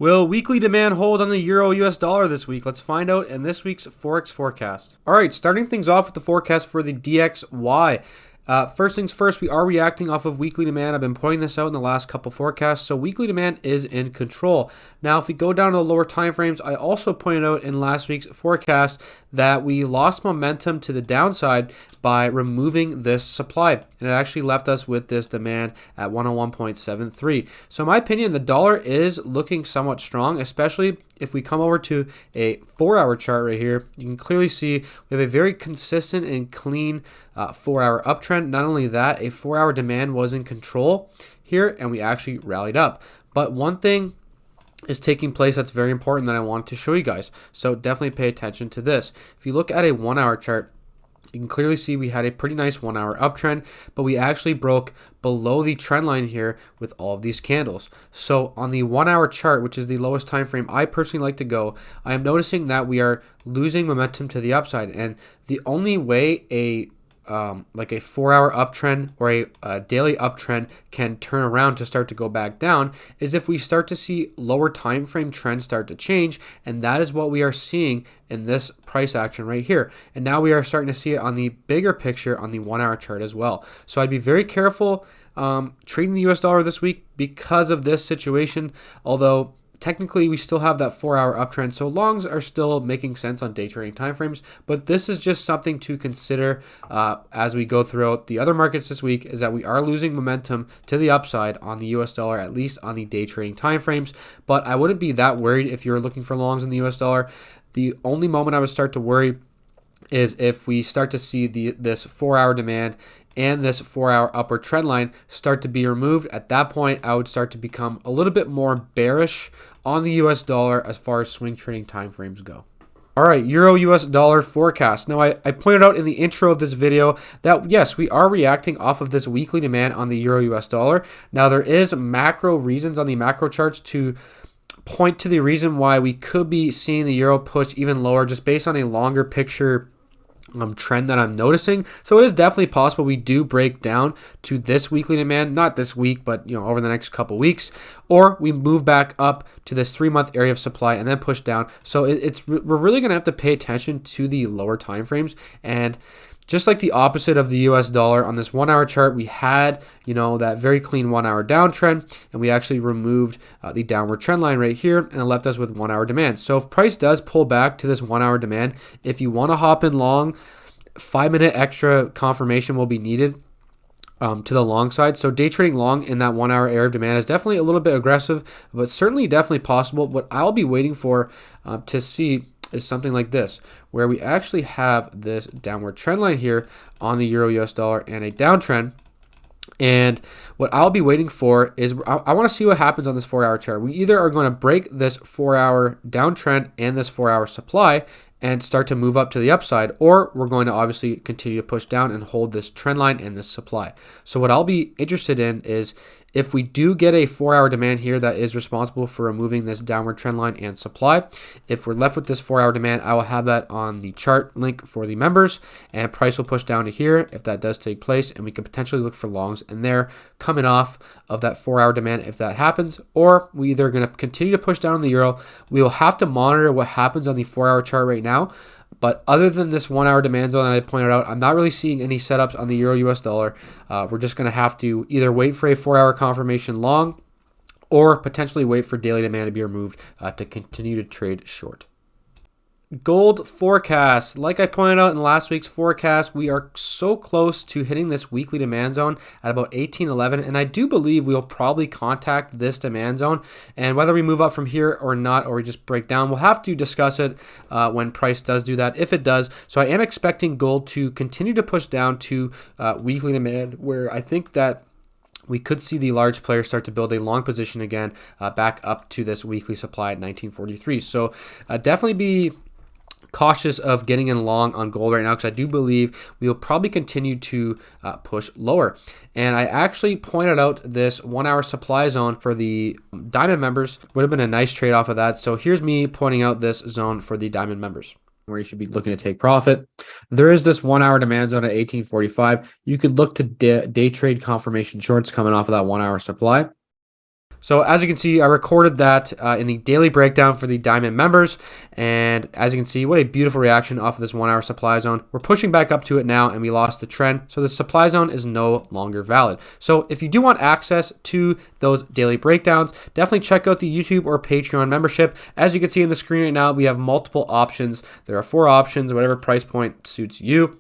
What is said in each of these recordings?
Will weekly demand hold on the euro US dollar this week? Let's find out in this week's Forex forecast. All right, starting things off with the forecast for the DXY. First things first, we are reacting off of weekly demand. I've been pointing this out in the last couple forecasts. So weekly demand is in control. Now, if we go down to the lower time frames, I also pointed out in last week's forecast that we lost momentum to the downside by removing this supply. And it actually left us with this demand at 101.73. So in my opinion, the dollar is looking somewhat strong, especially if we come over to a 4-hour chart right here. You can clearly see we have a very consistent and clean 4-hour uptrend. Not only that, a 4-hour demand was in control here, and we actually rallied up. But one thing is taking place that's very important that I wanted to show you guys. So definitely pay attention to this. If you look at a 1-hour chart, you can clearly see we had a pretty nice 1-hour uptrend, but we actually broke below the trend line here with all of these candles. So on the 1-hour chart, which is the lowest time frame I personally like to go, I am noticing that we are losing momentum to the upside. And the only way like a 4-hour uptrend or a daily uptrend can turn around to start to go back down is if we start to see lower time frame trends start to change, and that is what we are seeing in this price action right here. And now we are starting to see it on the bigger picture on the 1-hour chart as well. So I'd be very careful trading the US dollar this week because of this situation, although technically, we still have that 4-hour uptrend, so longs are still making sense on day trading timeframes. But this is just something to consider as we go throughout the other markets this week, is that we are losing momentum to the upside on the US dollar, at least on the day trading timeframes. But I wouldn't be that worried if you're looking for longs in the US dollar. The only moment I would start to worry is if we start to see this 4-hour demand and this 4-hour upward trend line start to be removed. At that point, I would start to become a little bit more bearish on the US dollar as far as swing trading timeframes go. All right, Euro US dollar forecast. Now, I pointed out in the intro of this video that yes, we are reacting off of this weekly demand on the Euro US dollar. Now, there is macro reasons on the macro charts to point to the reason why we could be seeing the euro push even lower just based on a longer picture trend that I'm noticing. So it is definitely possible we do break down to this weekly demand, not this week, but over the next couple weeks, or we move back up to this 3-month area of supply and then push down. So we're really going to have to pay attention to the lower time frames. And just like the opposite of the US dollar, on this 1-hour chart, we had, that very clean 1-hour downtrend, and we actually removed the downward trend line right here, and it left us with 1-hour demand. So if price does pull back to this 1-hour demand, if you want to hop in long, 5-minute extra confirmation will be needed to the long side. So day trading long in that 1-hour area of demand is definitely a little bit aggressive, but certainly definitely possible. What I'll be waiting for to see is something like this, where we actually have this downward trend line here on the euro US dollar and a downtrend. And what I'll be waiting for is I want to see what happens on this 4-hour chart. We either are going to break this 4-hour downtrend and this 4-hour supply and start to move up to the upside, or we're going to obviously continue to push down and hold this trend line and this supply. So what I'll be interested in is if we do get a 4-hour demand here that is responsible for removing this downward trend line and supply, if we're left with this 4-hour demand, I will have that on the chart link for the members, and price will push down to here if that does take place, and we could potentially look for longs in there coming off of that 4-hour demand if that happens, or we either going to continue to push down on the euro. We will have to monitor what happens on the 4-hour chart right now. But other than this 1-hour demand zone that I pointed out, I'm not really seeing any setups on the euro US dollar. We're just going to have to either wait for a 4-hour confirmation long or potentially wait for daily demand to be removed to continue to trade short. Gold forecast. Like I pointed out in last week's forecast, we are so close to hitting this weekly demand zone at about 1811, and I do believe we'll probably contact this demand zone. And whether we move up from here or not, or we just break down, we'll have to discuss it when price does do that, if it does. So I am expecting gold to continue to push down to weekly demand, where I think that we could see the large players start to build a long position again back up to this weekly supply at 1943. So definitely be cautious of getting in long on gold right now, because I do believe we will probably continue to push lower. And I actually pointed out this 1-hour supply zone for the diamond members. Would have been a nice trade off of that. So here's me pointing out this zone for the diamond members, where you should be looking to take profit. There is this 1-hour demand zone at 1845. You could look to day trade confirmation shorts coming off of that 1-hour supply. So as you can see, I recorded that in the daily breakdown for the Diamond members. And as you can see, what a beautiful reaction off of this 1 hour supply zone. We're pushing back up to it now and we lost the trend. So the supply zone is no longer valid. So if you do want access to those daily breakdowns, definitely check out the YouTube or Patreon membership. As you can see in the screen right now, we have multiple options. There are 4 options, whatever price point suits you.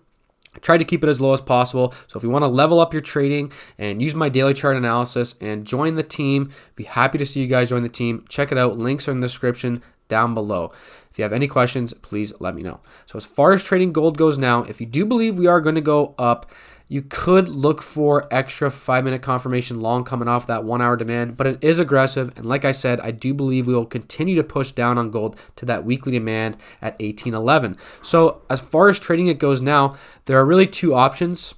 Try to keep it as low as possible. So if you want to level up your trading and use my daily chart analysis and join the team, be happy to see you guys join the team. Check it out. Links are in the description down below. If you have any questions, please let me know. So as far as trading gold goes now, if you do believe we are going to go up, you could look for extra 5-minute confirmation long coming off that 1 hour demand, but it is aggressive. And like I said, I do believe we will continue to push down on gold to that weekly demand at 1811. So as far as trading it goes now, there are really 2 options.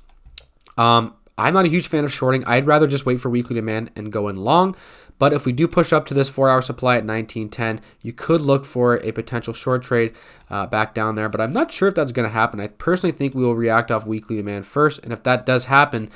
I'm not a huge fan of shorting. I'd rather just wait for weekly demand and go in long. But if we do push up to this 4 hour supply at 1910, you could look for a potential short trade back down there. But I'm not sure if that's going to happen. I personally think we will react off weekly demand first. And if that does happen,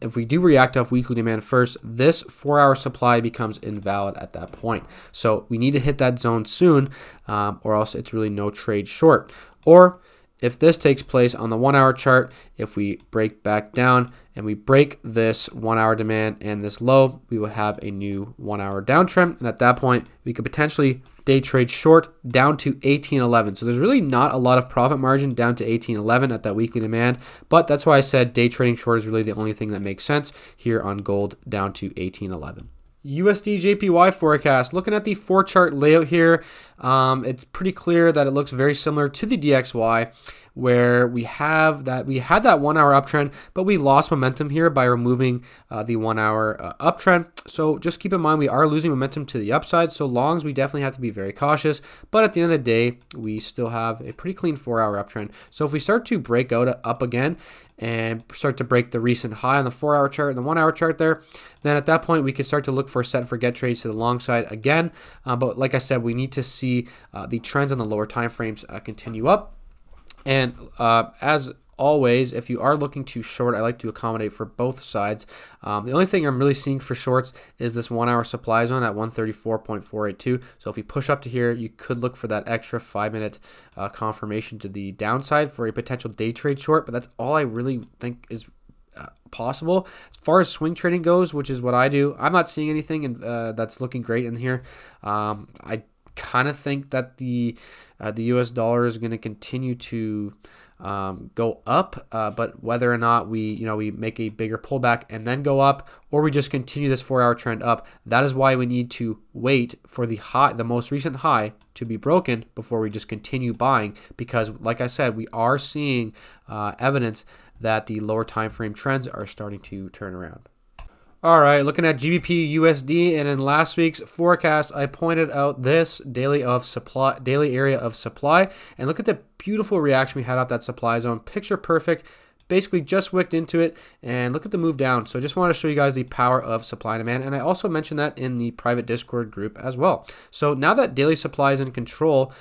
if we do react off weekly demand first, this 4 hour supply becomes invalid at that point. So we need to hit that zone soon, or else it's really no trade short. Or if this takes place on the 1 hour chart, if we break back down and we break this 1 hour demand and this low, we will have a new 1 hour downtrend. And at that point, we could potentially day trade short down to 1811. So there's really not a lot of profit margin down to 1811 at that weekly demand. But that's why I said day trading short is really the only thing that makes sense here on gold down to 1811. USDJPY forecast. Looking at the 4 chart layout here, it's pretty clear that it looks very similar to the DXY, where we had that 1 hour uptrend, but we lost momentum here by removing the 1 hour uptrend. So just keep in mind we are losing momentum to the upside. So longs, we definitely have to be very cautious. But at the end of the day, we still have a pretty clean 4 hour uptrend. So if we start to break out up again and start to break the recent high on the 4 hour chart and the 1 hour chart there, then at that point we could start to look for set and forget trades to the long side again. But like I said, we need to see the trends on the lower time frames continue up. And as always, if you are looking to short, I like to accommodate for both sides. The only thing I'm really seeing for shorts is this 1 hour supply zone at 134.482. So if we push up to here, you could look for that extra 5-minute confirmation to the downside for a potential day trade short. But that's all I really think is possible. As far as swing trading goes, which is what I do, I'm not seeing anything that's looking great in here. I kind of think that the US dollar is going to continue to go up, but whether or not we make a bigger pullback and then go up, or we just continue this 4 hour trend up, that is why we need to wait for the most recent high to be broken before we just continue buying, because like I said, we are seeing evidence that the lower time frame trends are starting to turn around. All right, looking at GBPUSD, and in last week's forecast, I pointed out this daily area of supply, and look at the beautiful reaction we had off that supply zone. Picture perfect. Basically just wicked into it, and look at the move down. So I just want to show you guys the power of supply and demand, and I also mentioned that in the private Discord group as well. So now that daily supply is in control,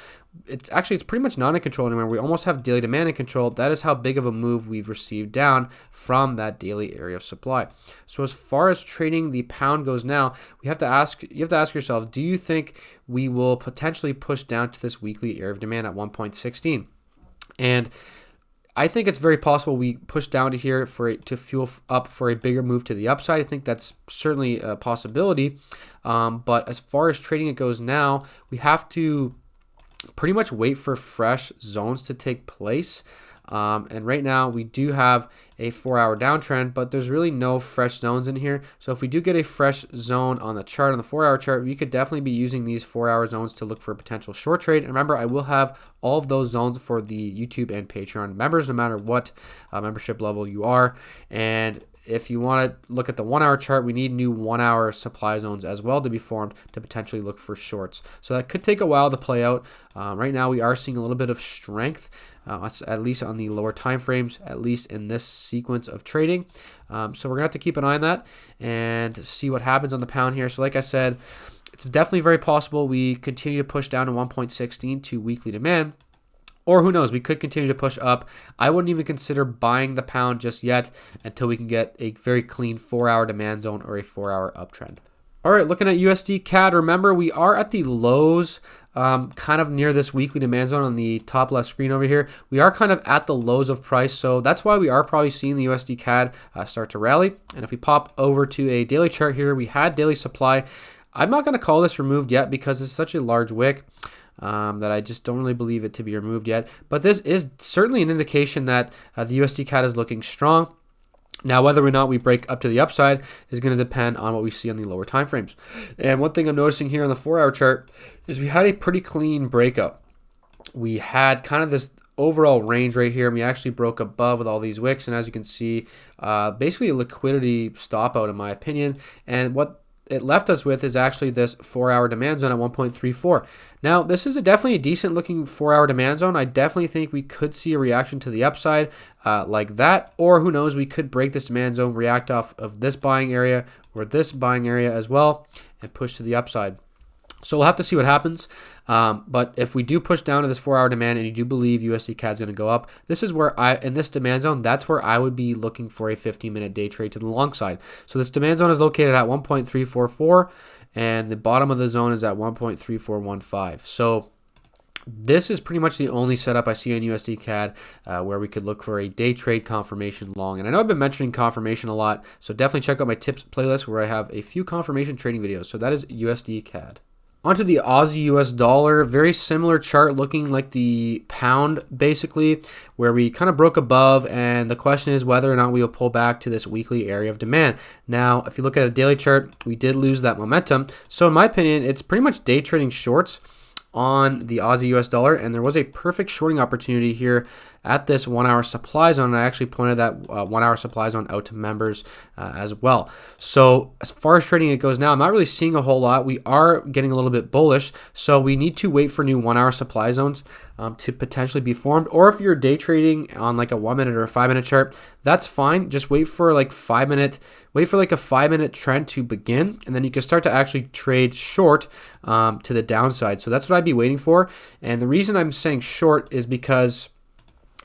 it's pretty much not in control anymore. We almost have daily demand in control. That is how big of a move we've received down from that daily area of supply. So as far as trading the pound goes now, you have to ask yourself, do you think we will potentially push down to this weekly area of demand at 1.16? And I think it's very possible we push down to here to fuel up for a bigger move to the upside. I think that's certainly a possibility. But as far as trading it goes now, we have to pretty much wait for fresh zones to take place. And right now we do have a 4 hour downtrend, but there's really no fresh zones in here. So if we do get a fresh zone on the chart, on the 4 hour chart, we could definitely be using these 4 hour zones to look for a potential short trade. And remember, I will have all of those zones for the YouTube and Patreon members, no matter what membership level you are. And if you want to look at the 1 hour chart, we need new 1 hour supply zones as well to be formed to potentially look for shorts. So that could take a while to play out. Right now we are seeing a little bit of strength, at least on the lower time frames, at least in this sequence of trading. So we're going to have to keep an eye on that and see what happens on the pound here. So like I said, it's definitely very possible we continue to push down to 1.16 to weekly demand. Or who knows, we could continue to push up. I wouldn't even consider buying the pound just yet until we can get a very clean 4 hour demand zone or a 4 hour uptrend. All right, looking at USD CAD, remember we are at the lows, kind of near this weekly demand zone on the top left screen over here. We are kind of at the lows of price, so that's why we are probably seeing the USD CAD start to rally. And if we pop over to a daily chart here, we had daily supply. I'm not going to call this removed yet because it's such a large wick that I just don't really believe it to be removed yet. But this is certainly an indication that the USD CAD is looking strong. Now, whether or not we break up to the upside is going to depend on what we see on the lower time frames. And one thing I'm noticing here on the 4-hour chart is we had a pretty clean breakout. We had kind of this overall range right here, and we actually broke above with all these wicks. And as you can see, basically a liquidity stop out in my opinion. And what it left us with is actually this 4-hour demand zone at 1.34. Now, this is definitely a decent looking 4-hour demand zone. I definitely think we could see a reaction to the upside like that, or who knows, we could break this demand zone, react off of this buying area or this buying area as well, and push to the upside. So we'll have to see what happens. But if we do push down to this 4-hour demand and you do believe USD CAD is going to go up, this is where in this demand zone, that's where I would be looking for a 15-minute day trade to the long side. So this demand zone is located at 1.344 and the bottom of the zone is at 1.3415. So this is pretty much the only setup I see on USD CAD where we could look for a day trade confirmation long. And I know I've been mentioning confirmation a lot, so definitely check out my tips playlist where I have a few confirmation trading videos. So that is USD CAD. Onto the Aussie US dollar, very similar chart looking like the pound basically, where we kind of broke above, and the question is whether or not we will pull back to this weekly area of demand. Now, if you look at a daily chart, we did lose that momentum. So in my opinion, it's pretty much day trading shorts on the Aussie US dollar, and there was a perfect shorting opportunity here at this 1-hour supply zone. I actually pointed that 1-hour supply zone out to members as well. So as far as trading it goes now, I'm not really seeing a whole lot. We are getting a little bit bullish, so we need to wait for new 1-hour supply zones to potentially be formed. Or if you're day trading on like a 1-minute or a 5-minute chart, that's fine. Just wait for like a 5-minute trend to begin, and then you can start to actually trade short to the downside. So that's what I'd be waiting for. And the reason I'm saying short is because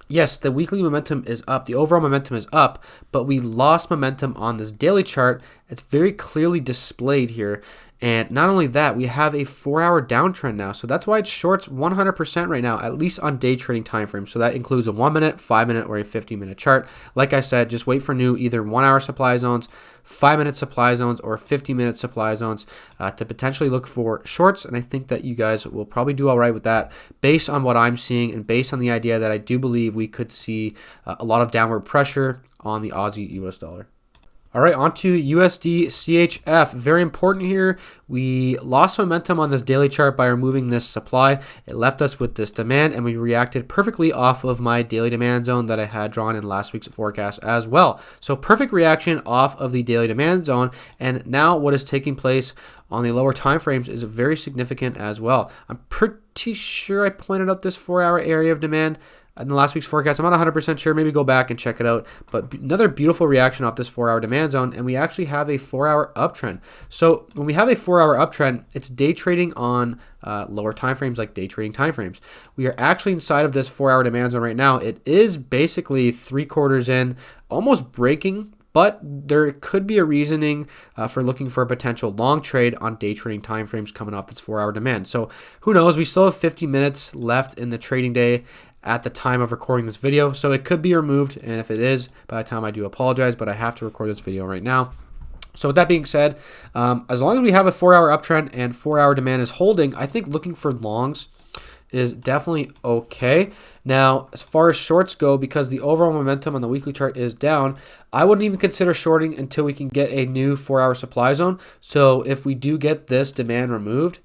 yes, the weekly momentum is up, the overall momentum is up, but we lost momentum on this daily chart. It's very clearly displayed here. And not only that, we have a 4-hour downtrend now. So that's why it's shorts 100% right now, at least on day trading time frame. So that includes a 1-minute, 5-minute, or a 15-minute chart. Like I said, just wait for new either 1-hour supply zones, 5-minute supply zones, or 15-minute supply zones to potentially look for shorts. And I think that you guys will probably do all right with that based on what I'm seeing and based on the idea that I do believe we could see a lot of downward pressure on the Aussie US dollar. All right, on to USDCHF. Very important here. We lost momentum on this daily chart by removing this supply. It left us with this demand, and we reacted perfectly off of my daily demand zone that I had drawn in last week's forecast as well. So perfect reaction off of the daily demand zone, and now what is taking place on the lower time frames is very significant as well. I'm pretty sure I pointed out this 4-hour area of demand in the last week's forecast. I'm not 100% sure. Maybe go back and check it out. But another beautiful reaction off this 4-hour demand zone, and we actually have a 4-hour uptrend. So when we have a 4-hour uptrend, it's day trading on lower time frames, like day trading time frames. We are actually inside of this 4-hour demand zone right now. It is basically 3/4 in, almost breaking, but there could be a reasoning for looking for a potential long trade on day trading timeframes coming off this 4-hour demand. So who knows? We still have 50 minutes left in the trading day at the time of recording this video, so it could be removed. And if it is, by the time I do apologize, but I have to record this video right now. So with that being said, as long as we have a 4-hour uptrend and 4-hour demand is holding, I think looking for longs is definitely okay. Now, as far as shorts go, because the overall momentum on the weekly chart is down, I wouldn't even consider shorting until we can get a new 4-hour supply zone. So if we do get this demand removed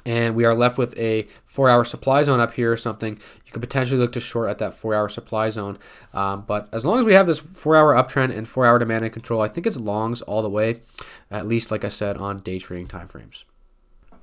and we are left with a 4-hour supply zone up here or something, you could potentially look to short at that 4-hour supply zone. But as long as we have this 4-hour uptrend and 4-hour demand in control, I think it's longs all the way, at least like I said, on day trading timeframes.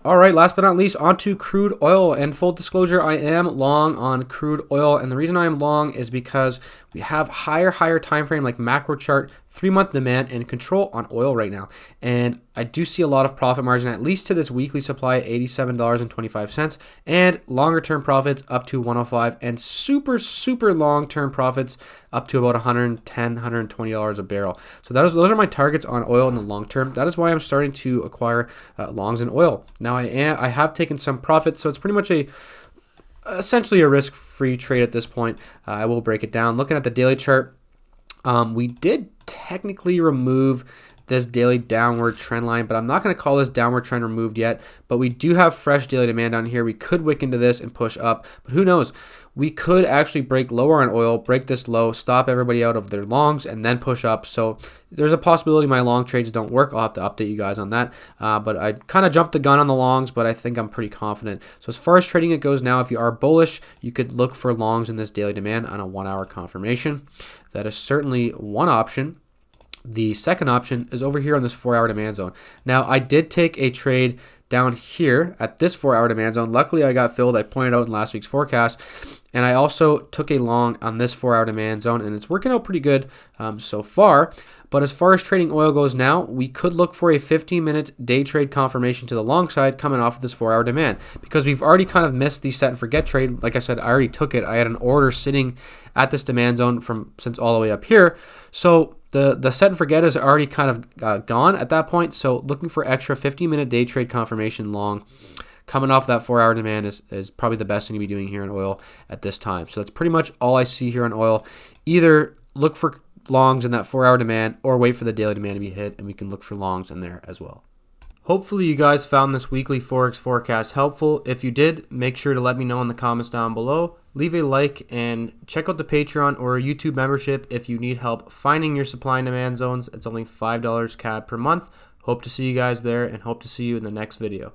All right, last but not least, onto crude oil. And full disclosure, I am long on crude oil. And the reason I am long is because we have higher time frame like macro chart, 3-month demand and control on oil right now. And I do see a lot of profit margin, at least to this weekly supply at $87.25, and longer term profits up to 105, and super long term profits up to about $110, $120 a barrel. So those are my targets on oil in the long term. That is why I'm starting to acquire longs in oil. Now I have taken some profits, so it's pretty much essentially a risk-free trade at this point. I will break it down. Looking at the daily chart, we did technically remove this daily downward trend line, but I'm not going to call this downward trend removed yet. But we do have fresh daily demand down here. We could wick into this and push up, but who knows? We could actually break lower on oil, break this low, stop everybody out of their longs, and then push up. So there's a possibility my long trades don't work. I'll have to update you guys on that. But I kind of jumped the gun on the longs, but I think I'm pretty confident. So as far as trading it goes now, if you are bullish, you could look for longs in this daily demand on a 1 hour confirmation. That is certainly one option. The second option is over here on this 4 hour demand zone. Now, I did take a trade down here at this 4 hour demand zone. Luckily, I got filled. I pointed out in last week's forecast. And I also took a long on this 4 hour demand zone, and it's working out pretty good so far. But as far as trading oil goes now, we could look for a 15-minute day trade confirmation to the long side coming off of this 4 hour demand, because we've already kind of missed the set and forget trade. Like I said, I already took it. I had an order sitting at this demand zone since all the way up here. So the set and forget is already kind of gone at that point. So looking for extra 15-minute day trade confirmation long coming off that 4 hour demand is probably the best thing to be doing here in oil at this time. So that's pretty much all I see here in oil. Either look for longs in that 4 hour demand or wait for the daily demand to be hit, and we can look for longs in there as well. Hopefully you guys found this weekly Forex forecast helpful. If you did, make sure to let me know in the comments down below. Leave a like and check out the Patreon or YouTube membership if you need help finding your supply and demand zones. It's only $5 CAD per month. Hope to see you guys there, and hope to see you in the next video.